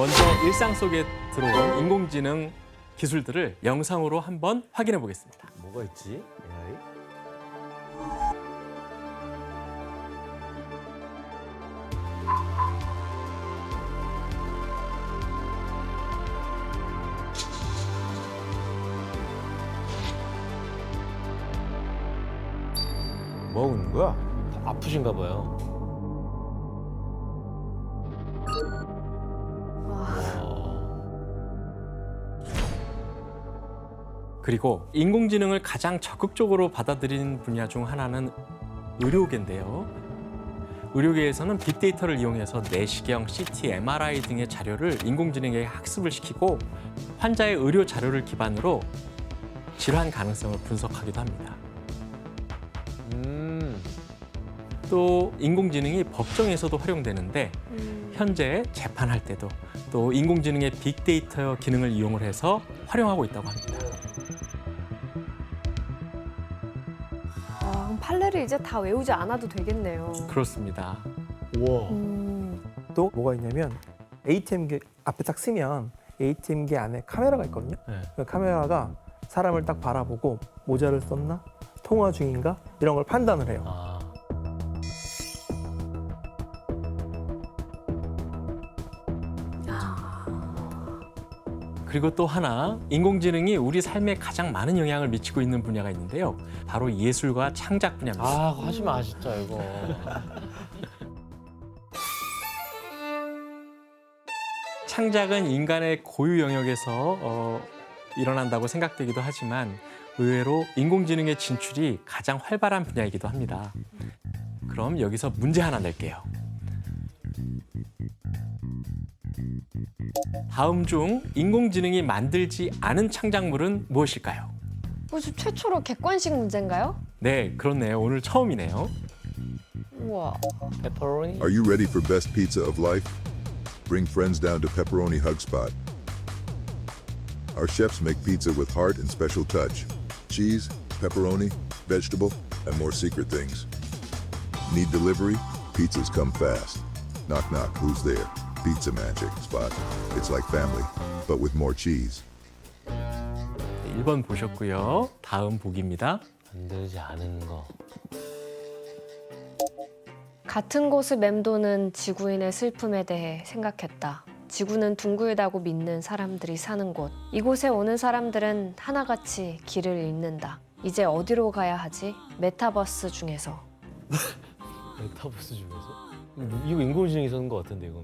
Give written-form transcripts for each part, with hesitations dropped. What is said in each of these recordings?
먼저 일상 속에 들어온 인공지능 기술들을 영상으로 한번 확인해 보겠습니다. 뭐가 있지? AI? 뭐 하고 있는 거야? 아프신가 봐요. 그리고 인공지능을 가장 적극적으로 받아들인 분야 중 하나는 의료계인데요. 의료계에서는 빅데이터를 이용해서 내시경, CT, MRI 등의 자료를 인공지능에게 학습을 시키고 환자의 의료 자료를 기반으로 질환 가능성을 분석하기도 합니다. 또 인공지능이 법정에서도 활용되는데 현재 재판할 때도 또 인공지능의 빅데이터 기능을 이용을 해서 활용하고 있다고 합니다. 그럼 판례를 이제 다 외우지 않아도 되겠네요. 그렇습니다. 우와. 또 뭐가 있냐면 ATM기 앞에 딱 쓰면 ATM기 안에 카메라가 있거든요. 네. 그 카메라가 사람을 딱 바라보고 모자를 썼나? 통화 중인가? 이런 걸 판단을 해요. 아. 그리고 또 하나, 인공지능이 우리 삶에 가장 많은 영향을 미치고 있는 분야가 있는데요. 바로 예술과 창작 분야입니다. 아, 하지 마, 진짜, 이거. 창작은 인간의 고유 영역에서 일어난다고 생각되기도 하지만 의외로 인공지능의 진출이 가장 활발한 분야이기도 합니다. 그럼 여기서 문제 하나 낼게요. 다음 중 인공지능이 만들지 않은 창작물은 무엇일까요? 혹시 최초로 객관식 문제인가요? 네, 그렇네요. 오늘 처음이네요. 우와. 페퍼로니? Are you ready for best pizza of life? Bring friends down to Pepperoni Hug Spot. Our chefs make pizza with heart and special touch. Cheese, pepperoni, vegetable, and more secret things. Need delivery? Pizzas come fast. Knock knock, who's there? Pizza Magic Spot. It's like family, but with more cheese. 1번 보셨고요. 다음 보기입니다. 만들지 않은 거. 같은 곳을 맴도는 지구인의 슬픔에 대해 생각했다. 지구는 둥글다고 믿는 사람들이 사는 곳. 이곳에 오는 사람들은 하나같이 길을 잃는다. 이제 어디로 가야 하지? 메타버스 중에서. 메타버스 중에서? 이거 인공지능이 쓰는 거 같은데, 이건.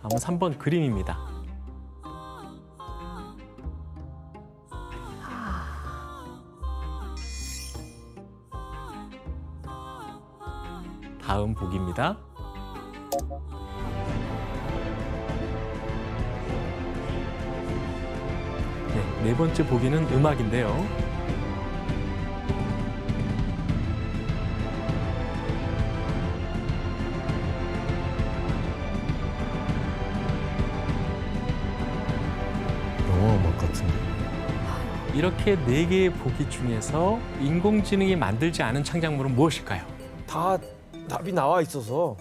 다음은 3번 그림입니다. 다음 보기입니다. 네, 네 번째 보기는 음악인데요. 영화 음악 같은데. 이렇게 네 개의 보기 중에서 인공지능이 만들지 않은 창작물은 무엇일까요? 다 답이 나와 있어서.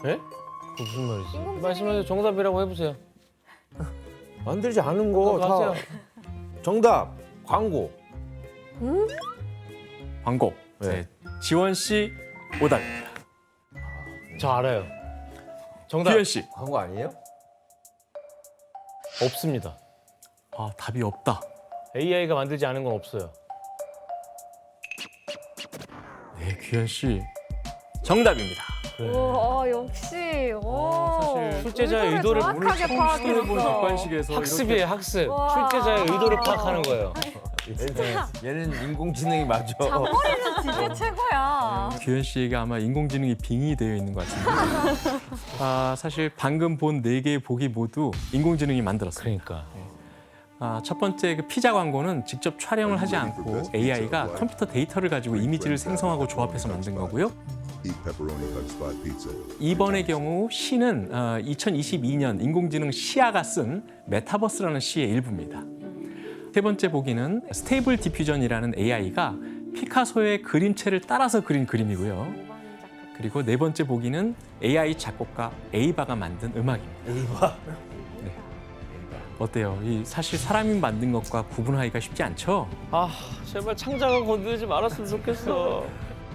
예? 그 무슨 말이지? 말씀하세요. 정답이라고 해보세요. 만들지 않은 거 다. 하세요. 정답! 광고. 광고. 네. 네, 지원 씨 오답입니다. 저 알아요. 정답. 규현 씨. 광고 아니에요? 없습니다. 아, 답이 없다. AI가 만들지 않은 건 없어요. 네, 규현 씨. 정답입니다. 오, 역시. 사실 출제자의 의도를 정확하게 시도해본 파악했어. 객관식에서 학습이에요, 학습. 와. 출제자의 의도를 파악하는 거예요. 얘는 인공지능이 맞아. 머리는 진짜 최고야. 규현 씨에게 아마 인공지능이 빙의되어 있는 것 같은데. 사실 방금 본 네 개의 보기 모두 인공지능이 만들었습니다. 그러니까. 첫 번째 그 피자 광고는 직접 촬영을 하지 않고 AI가 컴퓨터 데이터를 가지고 이미지를 생성하고 조합해서 만든 거고요. Eat Pepperoni Hug Spot Pizza. 2번의 경우 시는 2022년 인공지능 시아가 쓴 메타버스라는 시의 일부입니다. 세 번째 보기는 스테이블 디퓨전이라는 AI가 피카소의 그림체를 따라서 그린 그림이고요. 그리고 네 번째 보기는 AI 작곡가 에이바가 만든 음악입니다. 에이바. 어때요? 이 사실 사람이 만든 것과 구분하기가 쉽지 않죠? 아 제발 창작을 건드리지 말았으면 좋겠어.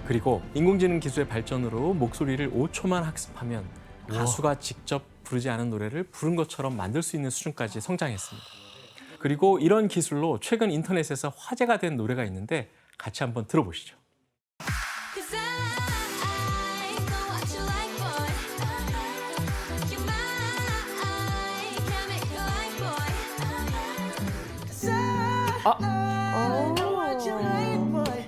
그리고 인공지능 기술의 발전으로 목소리를 5초만 학습하면 가수가 직접 부르지 않은 노래를 부른 것처럼 만들 수 있는 수준까지 성장했습니다. 그리고 이런 기술로 최근 인터넷에서 화제가 된 노래가 있는데 같이 한번 들어보시죠. Cause I know what you like, boy. You're mine, can make you like, boy. Cause I know what you like, boy.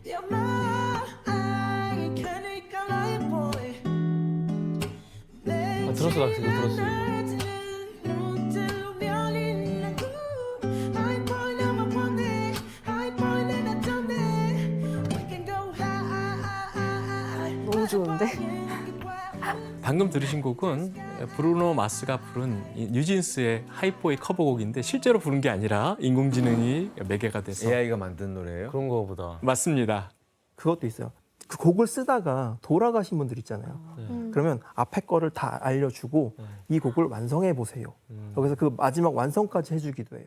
You're mine, can make you like, boy. 아, 들었어 나 이거 들었어. 너무 좋은데? 방금 들으신 곡은 브루노 마스가 부른 이 뉴진스의 하이보이 커버곡인데 실제로 부른 게 아니라 인공지능이 매개가 돼서 AI가 만든 노래예요? 그런 거보다. 맞습니다. 그것도 있어요. 그 곡을 쓰다가 돌아가신 분들 있잖아요. 그러면 앞에 거를 다 알려주고 이 곡을 완성해 보세요. 여기서 그 마지막 완성까지 해주기도 해요.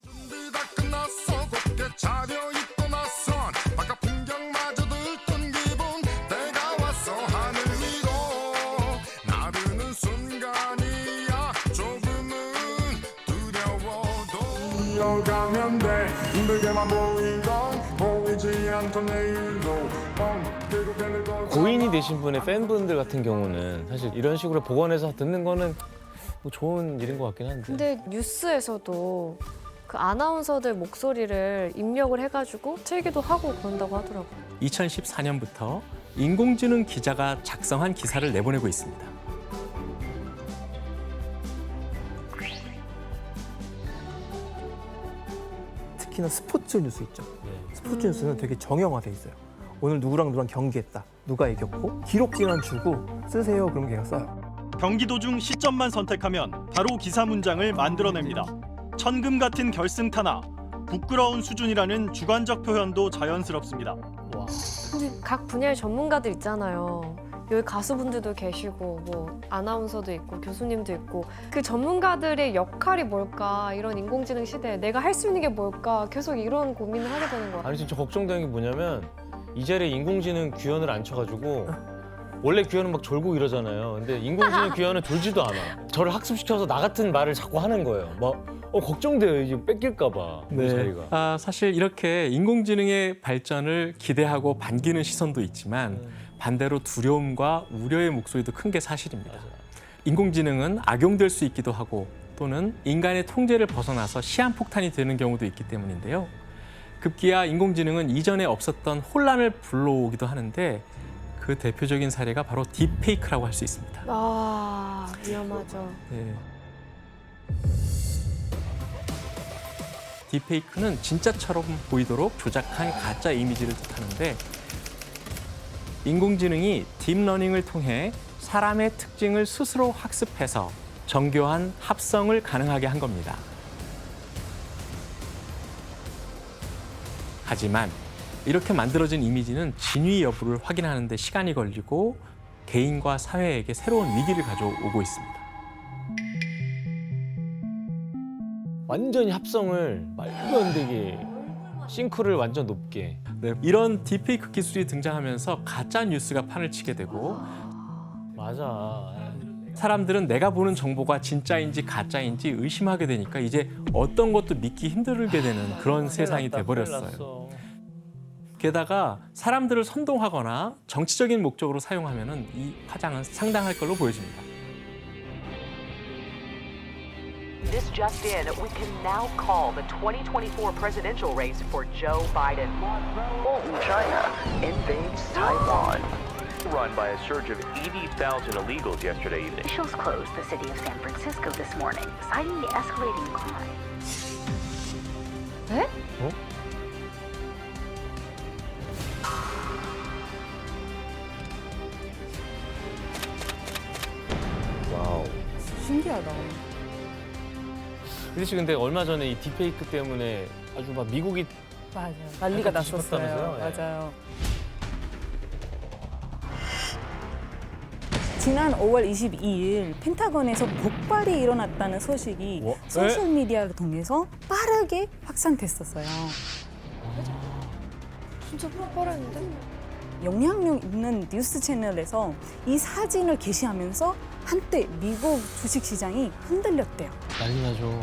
준비 다 끝났어 곱게 차려입고 나선 바깥 풍경마저 들뜬 기분 내가 왔어 하늘 위로 나르는 순간이야 조금은 두려워도 이어가면 돼 힘들게만 보이던 보이지 않던 내일도 결국에는 고인이 되신 분의 팬분들 같은 경우는 사실 이런 식으로 복원해서 듣는 거는 뭐 좋은 일인 것 같긴 한데. 근데 뉴스에서도 그 아나운서들 목소리를 입력을 해가지고 틀기도 하고 그런다고 하더라고요. 2014년부터 인공지능 기자가 작성한 기사를 내보내고 있습니다. 특히나 스포츠 뉴스 있죠. 스포츠 뉴스는 되게 정형화돼 있어요. 오늘 누구랑 경기했다. 누가 이겼고 기록지만 주고 쓰세요. 그럼 걔가 써요. 경기 도중 시점만 선택하면 바로 기사 문장을 만들어냅니다. 천금 같은 결승타나 부끄러운 수준이라는 주관적 표현도 자연스럽습니다. 와. 근데 각 분야의 전문가들 있잖아요. 여기 가수분들도 계시고 뭐 아나운서도 있고 교수님도 있고 그 전문가들의 역할이 뭘까 이런 인공지능 시대에 내가 할 수 있는 게 뭘까 계속 이런 고민을 하게 되는 것 같아요. 아니 진짜 걱정되는 게 뭐냐면 이 자리에 인공지능 규현을 안 쳐가지고 원래 규현은 막 졸고 이러잖아요. 근데 인공지능 규현은 졸지도 않아. 저를 학습시켜서 나 같은 말을 자꾸 하는 거예요. 막 걱정돼요. 이제 뺏길까 봐. 우리 자리가. 사실 이렇게 인공지능의 발전을 기대하고 반기는 시선도 있지만 반대로 두려움과 우려의 목소리도 큰 게 사실입니다. 인공지능은 악용될 수 있기도 하고 또는 인간의 통제를 벗어나서 시한폭탄이 되는 경우도 있기 때문인데요. 급기야 인공지능은 이전에 없었던 혼란을 불러오기도 하는데 그 대표적인 사례가 바로 딥페이크라고 할 수 있습니다. 아 위험하죠. 네. 딥페이크는 진짜처럼 보이도록 조작한 가짜 이미지를 뜻하는데 인공지능이 딥러닝을 통해 사람의 특징을 스스로 학습해서 정교한 합성을 가능하게 한 겁니다. 하지만 이렇게 만들어진 이미지는 진위 여부를 확인하는 데 시간이 걸리고 개인과 사회에게 새로운 위기를 가져오고 있습니다. 완전히 합성을 말도 안 되게 싱크를 완전 높게. 네, 이런 딥페이크 기술이 등장하면서 가짜 뉴스가 판을 치게 되고 맞아. 사람들은 내가 보는 정보가 진짜인지 가짜인지 의심하게 되니까 이제 어떤 것도 믿기 힘들게 되는 그런 세상이 돼버렸어요. 게다가 사람들을 선동하거나 정치적인 목적으로 사용하면 이 파장은 상당할 걸로 보여집니다. This just in, we can now call the 2024 presidential race for Joe Biden. Fulton, China invades Taiwan. Run by a surge of 80,000 illegals yesterday evening. Officials closed the city of San Francisco this morning, citing the escalating crime. 네? 와우. 신기하다. 근데 근데 얼마 전에 이 딥페이크 때문에 아주 막 미국이 맞아요. 난리가 약간 났었어요. 뒤집었다면서요? 예. 맞아요. 지난 5월 22일 펜타곤에서 폭발이 일어났다는 소식이 소셜미디어를 통해서 빠르게 확산됐었어요. 진짜 폭발했는데? 영향력 있는 뉴스 채널에서 이 사진을 게시하면서 한때 미국 주식시장이 흔들렸대요. 난리 나죠.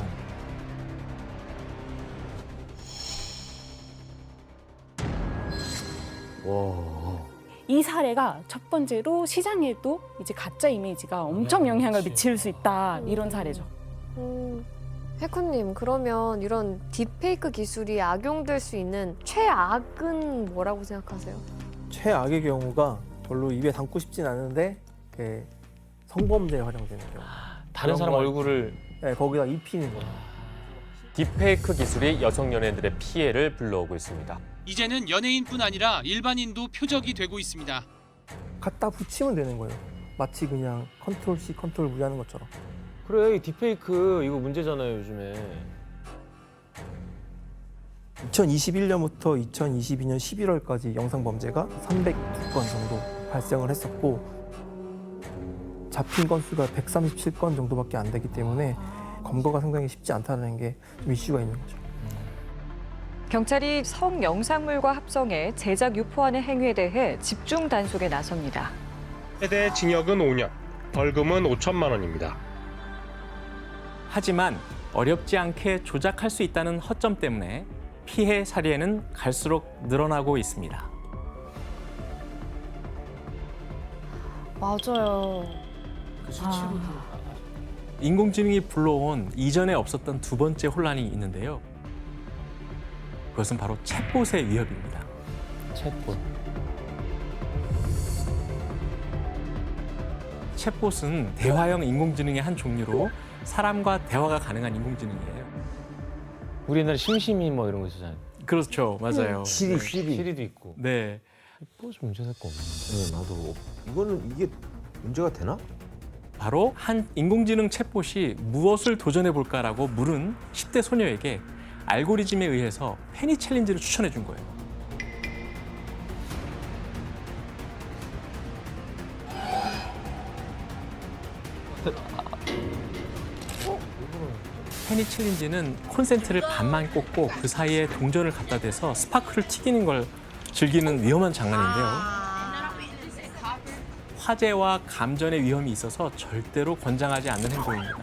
이 사례가 첫 번째로 시장에도 이제 가짜 이미지가 엄청 영향을 미칠 수 있다 이런 사례죠. 해커님, 그러면 이런 딥페이크 기술이 악용될 수 있는 최악은 뭐라고 생각하세요? 최악의 경우가 별로 입에 담고 싶진 않은데 성범죄에 활용되는 경우. 다른 사람 얼굴을 네, 거기다 입히는 거예요. 딥페이크 기술이 여성 연예인들의 피해를 불러오고 있습니다. 이제는 연예인뿐 아니라 일반인도 표적이 되고 있습니다. 갖다 붙이면 되는 거예요. 마치 그냥 컨트롤 C, 컨트롤 V 하는 것처럼. 그래, 이 딥페이크 이거 문제잖아요, 요즘에. 2021년부터 2022년 11월까지 영상 범죄가 302건 정도 발생을 했었고 잡힌 건수가 137건 정도밖에 안 되기 때문에 검거가 상당히 쉽지 않다는 게 좀 이슈가 있는 거죠. 경찰이 성영상물과 합성해 제작 유포하는 행위에 대해 집중 단속에 나섭니다. 최대 징역은 5년, 벌금은 5천만 원입니다. 하지만 어렵지 않게 조작할 수 있다는 허점 때문에 피해 사례는 갈수록 늘어나고 있습니다. 맞아요. 인공지능이 불러온 이전에 없었던 두 번째 혼란이 있는데요. 그것은 바로 챗봇의 위협입니다. 챗봇. 챗봇은 대화형 인공지능의 한 종류로 사람과 대화가 가능한 인공지능이에요. 우리 옛날에 심심이 뭐 이런 거 있었잖아요. 그렇죠, 맞아요. 시리도 있고. 네. 챗봇 문제될 거 없네. 네, 나도 이거는 이게 문제가 되나? 바로 한 인공지능 챗봇이 무엇을 도전해 볼까라고 물은 10대 소녀에게 알고리즘에 의해서 페니 챌린지를 추천해 준 거예요. 페니 챌린지는 콘센트를 반만 꽂고 그 사이에 동전을 갖다 대서 스파크를 튀기는 걸 즐기는 위험한 장난인데요. 화재와 감전의 위험이 있어서 절대로 권장하지 않는 행동입니다.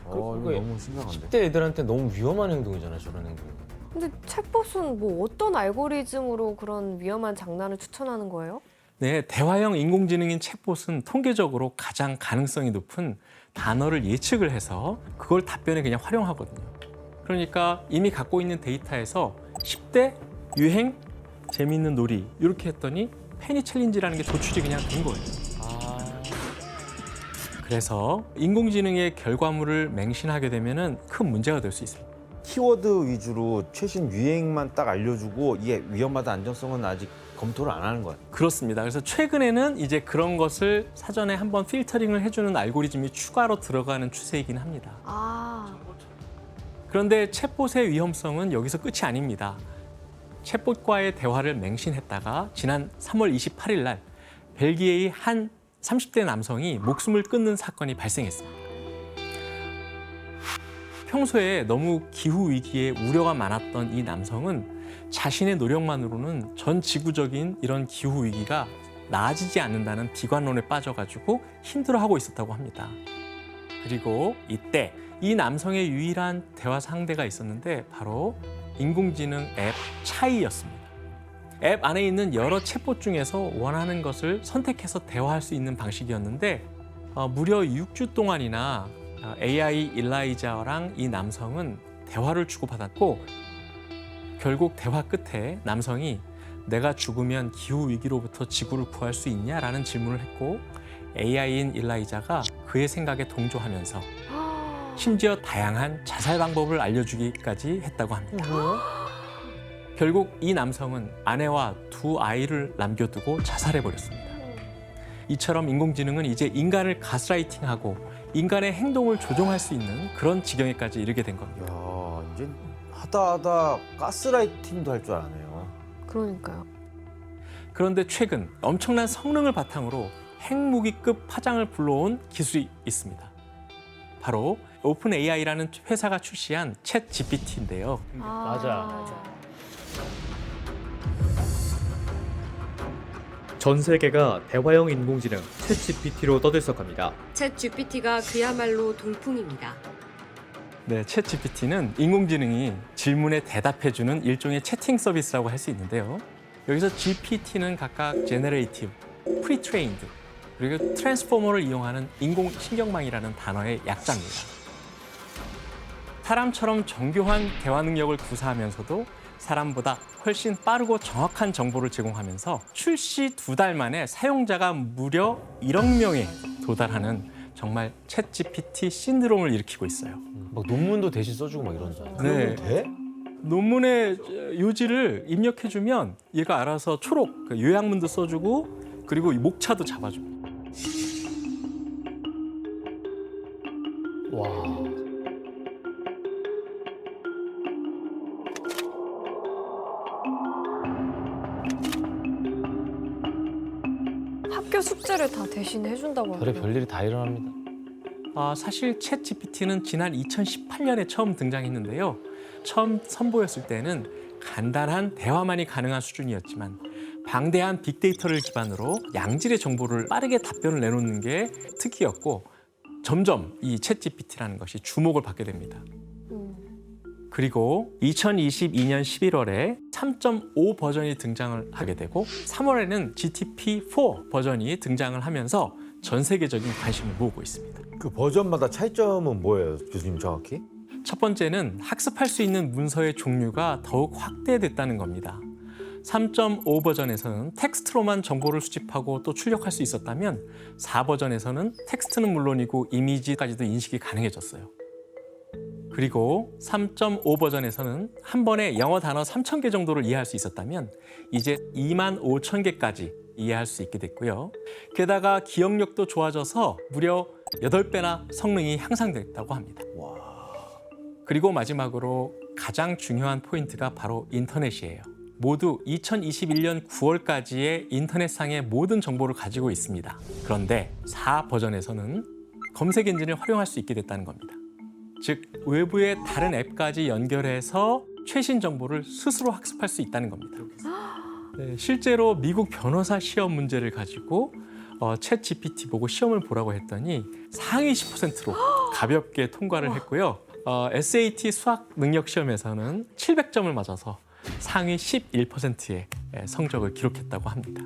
이거 너무 심각한데. 10대 애들한테 너무 위험한 행동이잖아요, 저런 행동. 근데 챗봇은 뭐 어떤 알고리즘으로 그런 위험한 장난을 추천하는 거예요? 네, 대화형 인공지능인 챗봇은 통계적으로 가장 가능성이 높은 단어를 예측을 해서 그걸 답변에 그냥 활용하거든요. 그러니까 이미 갖고 있는 데이터에서 10대 유행 재미있는 놀이 이렇게 했더니 페니 챌린지라는 게 도출이 그냥 된 거예요. 그래서 인공지능의 결과물을 맹신하게 되면은 큰 문제가 될 수 있습니다. 키워드 위주로 최신 유행만 딱 알려주고 이게 위험하다 안정성은 아직 검토를 안 하는 거예요. 그렇습니다. 그래서 최근에는 이제 그런 것을 사전에 한번 필터링을 해주는 알고리즘이 추가로 들어가는 추세이긴 합니다. 그런데 챗봇의 위험성은 여기서 끝이 아닙니다. 챗봇과의 대화를 맹신했다가 지난 3월 28일 날 벨기에의 한 30대 남성이 목숨을 끊는 사건이 발생했습니다. 평소에 너무 기후 위기에 우려가 많았던 이 남성은 자신의 노력만으로는 전 지구적인 이런 기후 위기가 나아지지 않는다는 비관론에 빠져가지고 힘들어하고 있었다고 합니다. 그리고 이때 이 남성의 유일한 대화 상대가 있었는데 바로 인공지능 앱 차이였습니다. 앱 안에 있는 여러 챗봇 중에서 원하는 것을 선택해서 대화할 수 있는 방식이었는데 무려 6주 동안이나 AI 일라이자랑 이 남성은 대화를 주고받았고 결국 대화 끝에 남성이 내가 죽으면 기후 위기로부터 지구를 구할 수 있냐라는 질문을 했고 AI인 일라이자가 그의 생각에 동조하면서 심지어 다양한 자살 방법을 알려주기까지 했다고 합니다. 결국 이 남성은 아내와 두 아이를 남겨두고 자살해버렸습니다. 이처럼 인공지능은 이제 인간을 가스라이팅하고 인간의 행동을 조종할 수 있는 그런 지경에까지 이르게 된 겁니다. 야, 이제 하다 가스라이팅도 할 줄 아네요. 그러니까요. 그런데 최근 엄청난 성능을 바탕으로 핵무기급 파장을 불러온 기술이 있습니다. 바로 오픈 AI라는 회사가 출시한 챗 GPT인데요. 맞아. 전 세계가 대화형 인공지능 챗GPT로 떠들썩합니다. 챗 GPT가 그야말로 돌풍입니다. 네, 챗 GPT는 인공지능이 질문에 대답해주는 일종의 채팅 서비스라고 할 수 있는데요. 여기서 GPT는 각각 Generative, Pre-trained, 그리고 트랜스포머를 이용하는 인공신경망이라는 단어의 약자입니다. 사람처럼 정교한 대화 능력을 구사하면서도 사람보다 훨씬 빠르고 정확한 정보를 제공하면서 출시 2달 만에 사용자가 무려 1억 명에 도달하는 정말 챗 GPT 신드롬을 일으키고 있어요. 막 논문도 대신 써주고 막 이러잖아요. 네. 돼? 논문의 요지를 입력해주면 얘가 알아서 초록 그 요약문도 써주고 그리고 이 목차도 잡아줍니다. 와. 학교 숙제를 다 대신 해준다고 별의 하네요. 별일이 다 일어납니다. 사실 챗 GPT는 지난 2018년에 처음 등장했는데요. 처음 선보였을 때는 간단한 대화만이 가능한 수준이었지만 방대한 빅데이터를 기반으로 양질의 정보를 빠르게 답변을 내놓는 게 특기였고 점점 이 챗 GPT라는 것이 주목을 받게 됩니다. 그리고 2022년 11월에 3.5 버전이 등장을 하게 되고 3월에는 GTP4 버전이 등장을 하면서 전 세계적인 관심을 모으고 있습니다. 그 버전마다 차이점은 뭐예요, 교수님 정확히? 첫 번째는 학습할 수 있는 문서의 종류가 더욱 확대됐다는 겁니다. 3.5 버전에서는 텍스트로만 정보를 수집하고 또 출력할 수 있었다면 4 버전에서는 텍스트는 물론이고 이미지까지도 인식이 가능해졌어요. 그리고 3.5 버전에서는 한 번에 영어 단어 3,000개 정도를 이해할 수 있었다면 이제 25,000개까지 이해할 수 있게 됐고요. 게다가 기억력도 좋아져서 무려 8배나 성능이 향상됐다고 합니다. 그리고 마지막으로 가장 중요한 포인트가 바로 인터넷이에요. 모두 2021년 9월까지의 인터넷상의 모든 정보를 가지고 있습니다. 그런데 4 버전에서는 검색 엔진을 활용할 수 있게 됐다는 겁니다. 즉 외부의 다른 앱까지 연결해서 최신 정보를 스스로 학습할 수 있다는 겁니다. 네, 실제로 미국 변호사 시험 문제를 가지고 챗 GPT 보고 시험을 보라고 했더니 상위 10%로 가볍게 통과를 했고요. SAT 수학 능력 시험에서는 700점을 맞아서 상위 11%의 성적을 기록했다고 합니다.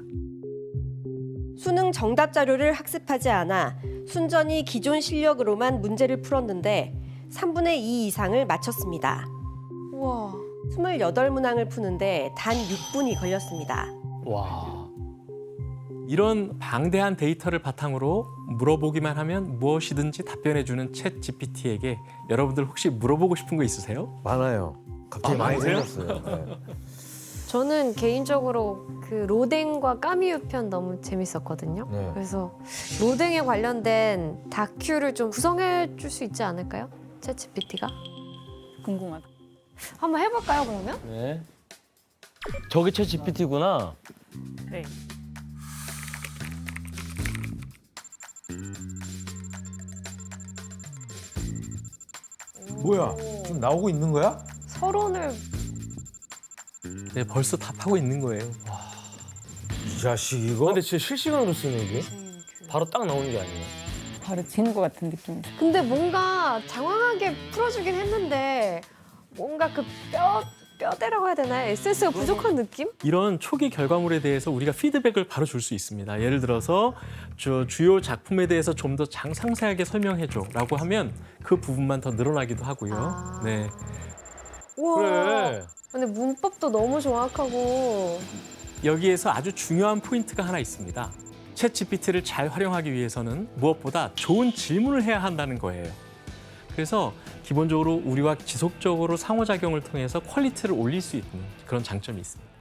수능 정답 자료를 학습하지 않아 순전히 기존 실력으로만 문제를 풀었는데 3분의 2 이상을 맞췄습니다. 우와. 28문항을 푸는데 단 6분이 걸렸습니다. 와. 이런 방대한 데이터를 바탕으로 물어보기만 하면 무엇이든지 답변해주는 챗 GPT에게 여러분들 혹시 물어보고 싶은 거 있으세요? 많아요. 갑자기 많이 많으세요? 생겼어요. 네. 저는 개인적으로 그 로댕과 까미유 편 너무 재밌었거든요. 네. 그래서 로댕에 관련된 다큐를 좀 구성해 줄 수 있지 않을까요? 챗 GPT가? 궁금하다. 한번 해볼까요, 그러면? 네. 저게 챗 GPT구나. 네. 뭐야? 지금 나오고 있는 거야? 서론을 네, 벌써 답하고 있는 거예요. 와. 이 자식 이거? 근데 진짜 실시간으로 쓰네 이게. 바로 딱 나오는 게 아니에요. 바로 지는 것 같은 느낌이. 근데 뭔가 장황하게 풀어주긴 했는데 뭔가 그 뼈대라고 해야 되나요? 에센스가 부족한 느낌? 이런 초기 결과물에 대해서 우리가 피드백을 바로 줄 수 있습니다. 예를 들어서 주요 작품에 대해서 좀 더 상세하게 설명해줘라고 하면 그 부분만 더 늘어나기도 하고요. 네. 우와. 그래. 근데 문법도 너무 정확하고. 여기에서 아주 중요한 포인트가 하나 있습니다. 챗 GPT를 잘 활용하기 위해서는 무엇보다 좋은 질문을 해야 한다는 거예요. 그래서 기본적으로 우리와 지속적으로 상호작용을 통해서 퀄리티를 올릴 수 있는 그런 장점이 있습니다.